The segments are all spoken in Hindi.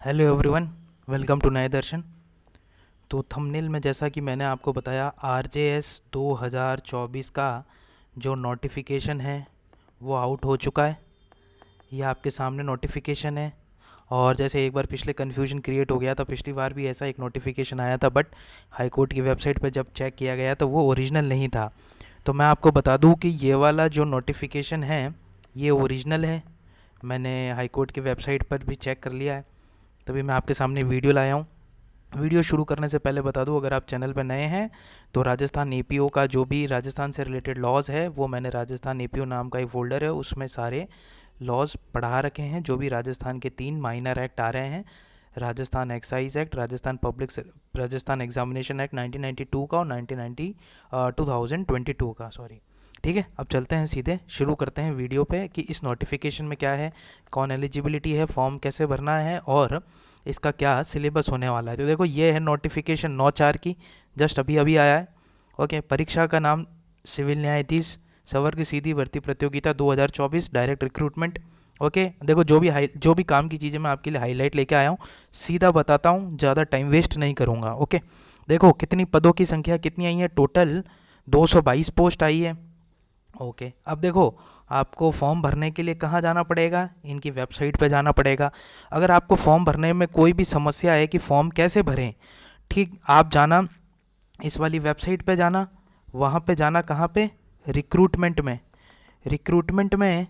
हेलो एवरीवन, वेलकम टू नए दर्शन। तो थंबनेल में जैसा कि मैंने आपको बताया, आरजेएस 2024 का जो नोटिफिकेशन है वो आउट हो चुका है। ये आपके सामने नोटिफिकेशन है। और जैसे एक बार पिछले कन्फ्यूजन क्रिएट हो गया था, पिछली बार भी ऐसा एक नोटिफिकेशन आया था, बट हाई कोर्ट की वेबसाइट पर जब चेक किया गया तो वो ओरिजिनल नहीं था। तो मैं आपको बता दूं कि ये वाला जो नोटिफिकेशन है ये ओरिजिनल है। मैंने हाई कोर्ट की वेबसाइट पर भी चेक कर लिया है, तभी मैं आपके सामने वीडियो लाया हूँ। वीडियो शुरू करने से पहले बता दूं, अगर आप चैनल पर नए हैं तो राजस्थान एपीओ का जो भी राजस्थान से रिलेटेड लॉज है वो मैंने राजस्थान एपीओ नाम का एक फ़ोल्डर है, उसमें सारे लॉज पढ़ा रखे हैं। जो भी राजस्थान के 3 माइनर एक्ट आ रहे हैं, Rajasthan excise act, Rajasthan examination act 1992 का और 2022 का, सॉरी। ठीक है, अब चलते हैं, सीधे शुरू करते हैं वीडियो पे कि इस नोटिफिकेशन में क्या है, कौन एलिजिबिलिटी है, फॉर्म कैसे भरना है और इसका क्या सिलेबस होने वाला है। तो देखो, ये है नोटिफिकेशन 9/4 की, जस्ट अभी अभी आया है। ओके, परीक्षा का नाम सिविल न्यायाधीश सवर्ग सीधी भर्ती प्रतियोगिता 2024 डायरेक्ट रिक्रूटमेंट। ओके, देखो जो भी काम की चीज़ें मैं आपके लिए हाईलाइट लेके आया हूँ, सीधा बताता हूँ, ज़्यादा टाइम वेस्ट नहीं करूँगा। ओके, देखो कितनी पदों की संख्या कितनी आई है, टोटल 222 पोस्ट आई है। ओके, अब देखो, आपको फॉर्म भरने के लिए कहाँ जाना पड़ेगा, इनकी वेबसाइट पे जाना पड़ेगा। अगर आपको फॉर्म भरने में कोई भी समस्या है कि फॉर्म कैसे भरें, ठीक, आप जाना इस वाली वेबसाइट पे जाना, वहाँ पे जाना कहाँ पे, रिक्रूटमेंट में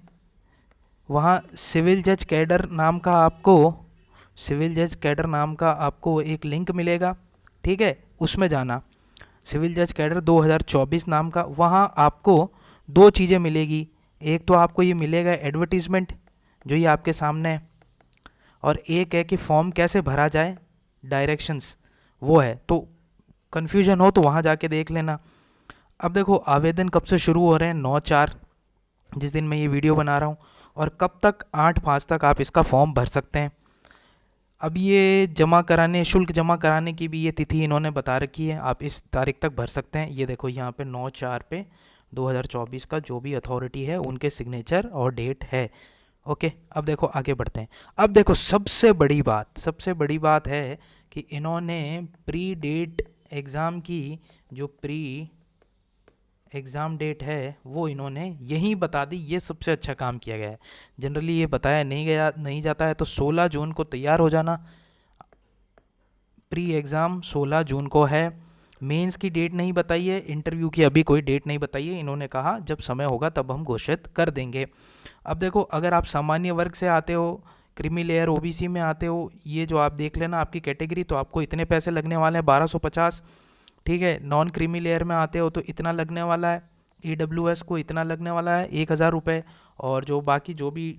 वहाँ सिविल जज कैडर नाम का आपको एक लिंक मिलेगा। ठीक है, उसमें जाना, सिविल जज कैडर 2024 नाम का, वहाँ आपको दो चीज़ें मिलेगी। एक तो आपको ये मिलेगा एडवर्टीज़मेंट, जो ये आपके सामने है, और एक है कि फॉर्म कैसे भरा जाए, डायरेक्शंस वो है। तो कन्फ्यूजन हो तो वहाँ जाके देख लेना। अब देखो, आवेदन कब से शुरू हो रहे हैं, 9/4 जिस दिन मैं ये वीडियो बना रहा हूँ, और कब तक, 8/5 तक आप इसका फॉर्म भर सकते हैं। अब ये शुल्क जमा कराने की भी ये तिथि इन्होंने बता रखी है, आप इस तारीख तक भर सकते हैं। ये देखो यहाँ पे 9/4 पे 2024 का जो भी अथॉरिटी है उनके सिग्नेचर और डेट है। ओके, अब देखो आगे बढ़ते हैं। अब देखो, सबसे बड़ी बात है कि इन्होंने प्री डेट एग्ज़ाम की, जो प्री एग्ज़ाम डेट है वो इन्होंने यहीं बता दी। ये सबसे अच्छा काम किया गया है। जनरली ये बताया नहीं जाता है। तो 16 जून को तैयार हो जाना। प्री एग्ज़ाम 16 जून को है। मेंस की डेट नहीं बताई है, इंटरव्यू की अभी कोई डेट नहीं बताई है। इन्होंने कहा जब समय होगा तब हम घोषित कर देंगे। अब देखो, अगर आप सामान्य वर्ग से आते हो, क्रीमी लेयर ओबीसी में आते हो, ये जो आप देख लेना आपकी कैटेगरी, तो आपको इतने पैसे लगने वाले हैं, 1250। ठीक है, नॉन क्रीमी लेयर में आते हो तो इतना लगने वाला है, ईडब्ल्यूएस को इतना लगने वाला है, 1,000 रुपये। और जो बाकी जो भी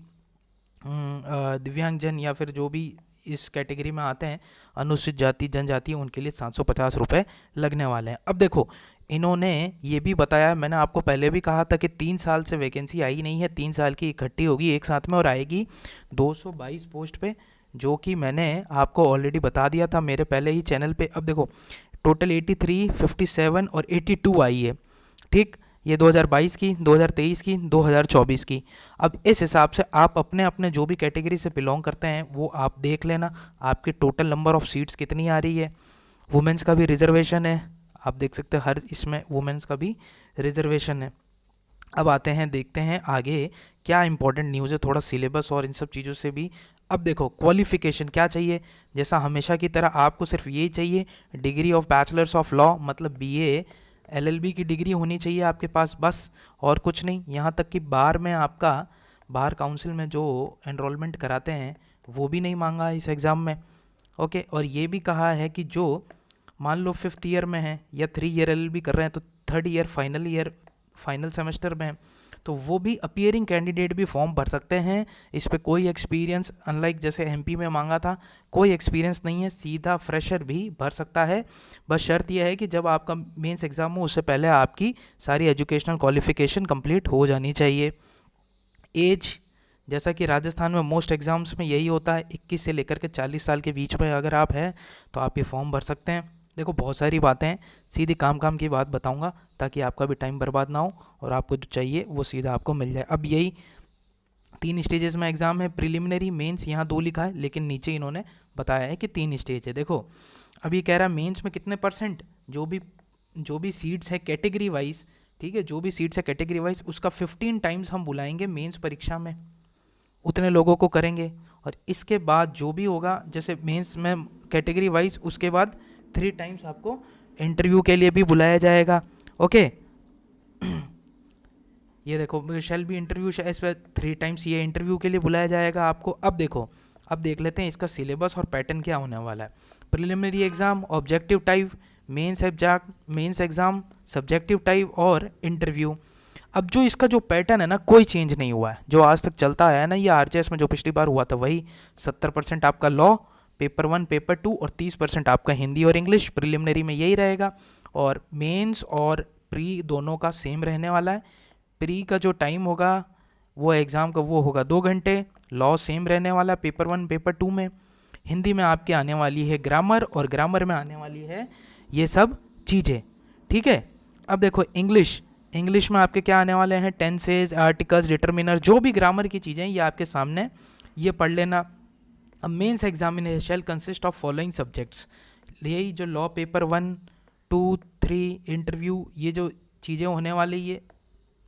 दिव्यांगजन या फिर जो भी इस कैटेगरी में आते हैं, अनुसूचित जाति जनजाति, उनके लिए 750 रुपये लगने वाले हैं। अब देखो, इन्होंने ये भी बताया, मैंने आपको पहले भी कहा था कि 3 साल से वैकेंसी आई नहीं है, 3 साल की इकट्ठी होगी एक साथ में और आएगी 222 पोस्ट पे, जो कि मैंने आपको ऑलरेडी बता दिया था मेरे पहले ही चैनल पे। अब देखो, टोटल 83, 57 और 82 आई है। ठीक, ये 2022 की, 2023 की, 2024 की। अब इस हिसाब से आप अपने अपने जो भी कैटेगरी से बिलोंग करते हैं वो आप देख लेना, आपकी टोटल नंबर ऑफ़ सीट्स कितनी आ रही है। वुमेंस का भी रिजर्वेशन है, आप देख सकते हैं, हर इसमें वुमेंस का भी रिजर्वेशन है। अब आते हैं, देखते हैं आगे क्या इंपॉर्टेंट न्यूज़ है, थोड़ा सिलेबस और इन सब चीज़ों से भी। अब देखो, क्वालिफिकेशन क्या चाहिए, जैसा हमेशा की तरह आपको सिर्फ यही चाहिए, degree of bachelors of law, मतलब बीए एलएलबी की डिग्री होनी चाहिए आपके पास, बस, और कुछ नहीं। यहाँ तक कि बार में आपका, बार काउंसिल में जो एनरोलमेंट कराते हैं वो भी नहीं मांगा इस एग्ज़ाम में। ओके, और ये भी कहा है कि जो मान लो 5th ईयर में है या 3 ईयर एलएलबी कर रहे हैं, तो 3rd ईयर फाइनल सेमेस्टर में, तो वो भी अपीयरिंग कैंडिडेट भी फॉर्म भर सकते हैं। इस पर कोई एक्सपीरियंस, अनलाइक जैसे एमपी में मांगा था, कोई एक्सपीरियंस नहीं है, सीधा फ्रेशर भी भर सकता है। बस शर्त यह है कि जब आपका मेंस एग्ज़ाम हो उससे पहले आपकी सारी एजुकेशनल क्वालिफिकेशन कंप्लीट हो जानी चाहिए। एज, जैसा कि राजस्थान में मोस्ट एग्ज़ाम्स में यही होता है, 21 से लेकर के 40 साल के बीच में अगर आप हैं तो आप ये फॉर्म भर सकते हैं। देखो, बहुत सारी बातें हैं, सीधी काम की बात बताऊंगा ताकि आपका भी टाइम बर्बाद ना हो और आपको जो चाहिए वो सीधा आपको मिल जाए। अब यही 3 स्टेजेस में एग्ज़ाम है, प्रिलिमिनरी, मेंस, यहाँ 2 लिखा है, लेकिन नीचे इन्होंने बताया है कि 3 स्टेज है। देखो अब ये कह रहा है मेंस में कितने परसेंट, जो भी सीट्स है कैटेगरी वाइज, ठीक है, जो भी सीट्स है कैटेगरी वाइज उसका 15 टाइम्स हम बुलाएंगे मेंस परीक्षा में, उतने लोगों को करेंगे। और इसके बाद जो भी होगा, जैसे मेंस में कैटेगरी वाइज, उसके बाद 3 टाइम्स आपको इंटरव्यू के लिए भी बुलाया जाएगा। ओके ये देखो शेल बी इंटरव्यू, इस पर 3 टाइम्स ये इंटरव्यू के लिए बुलाया जाएगा आपको। अब देखो, अब देख लेते हैं इसका सिलेबस और पैटर्न क्या होने वाला है। Preliminary exam, objective type, mains exam, subjective type और इंटरव्यू। अब जो इसका जो पैटर्न है ना, कोई चेंज नहीं हुआ है, जो आज तक चलता आया है ना, ये आरजेएस में जो पिछली बार हुआ था वही। 70% आपका लॉ, पेपर 1 पेपर 2 और 30% आपका हिंदी और इंग्लिश। प्रिलिमिनरी में यही रहेगा, और मेंस और प्री दोनों का सेम रहने वाला है। प्री का जो टाइम होगा वो एग्ज़ाम का वो होगा 2 घंटे। लॉ सेम रहने वाला है पेपर 1 पेपर 2 में। हिंदी में आपके आने वाली है ग्रामर, और ग्रामर में आने वाली है ये सब चीज़ें, ठीक है। अब देखो इंग्लिश में आपके क्या आने वाले हैं, टेंसेज, आर्टिकल्स, डिटर्मिनर, जो भी ग्रामर की चीज़ें ये आपके सामने, ये पढ़ लेना। अब mains examination shall consist of following subjects, यही जो लॉ पेपर 1 2 3 इंटरव्यू, ये जो चीज़ें होने वाली, ये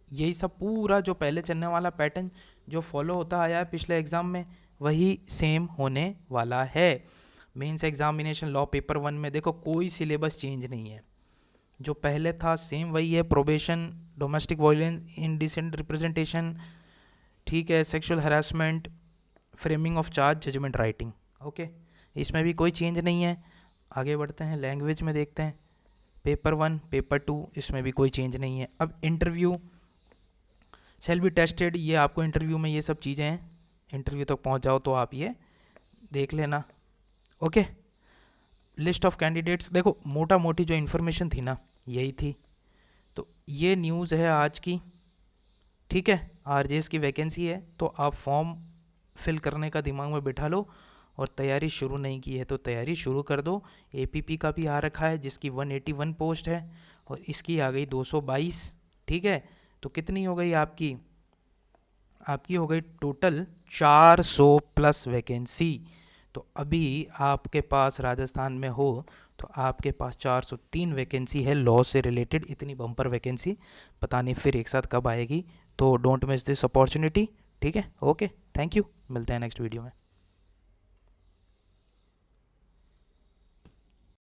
यही सब पूरा जो पहले चलने वाला पैटर्न जो फॉलो होता आया है पिछले एग्ज़ाम में, वही सेम होने वाला है। मेंस एग्जामिनेशन लॉ पेपर 1 में देखो कोई सिलेबस चेंज नहीं है, जो पहले था सेम वही है। Probation, domestic violence, indecent representation, ठीक है, sexual harassment, framing of charge, judgement writing. Okay, इसमें भी कोई चेंज नहीं है। आगे बढ़ते हैं, लैंग्वेज में देखते हैं। पेपर 1 पेपर 2 इसमें भी कोई चेंज नहीं है। अब इंटरव्यू शैल बी टेस्टेड, ये आपको इंटरव्यू में ये सब चीज़ें हैं, इंटरव्यू तक पहुंच जाओ तो आप ये देख लेना। ओके, लिस्ट ऑफ कैंडिडेट्स, देखो मोटा मोटी जो इन्फॉर्मेशन थी ना यही थी। तो ये न्यूज़ है आज की, ठीक है। आरजेएस की वैकेंसी है, तो आप फॉर्म फिल करने का दिमाग में बिठा लो, और तैयारी शुरू नहीं की है तो तैयारी शुरू कर दो। एपीपी का भी आ रखा है जिसकी 181 पोस्ट है, और इसकी आ गई 222, ठीक है। तो कितनी हो गई आपकी हो गई टोटल 400 प्लस वैकेंसी। तो अभी आपके पास राजस्थान में हो तो आपके पास 403 वैकेंसी है लॉ से रिलेटेड। इतनी बम्पर वैकेंसी पता नहीं फिर एक साथ कब आएगी, तो डोंट मिस दिस अपॉर्चुनिटी, ठीक है। ओके, थैंक यू, मिलते हैं नेक्स्ट वीडियो में।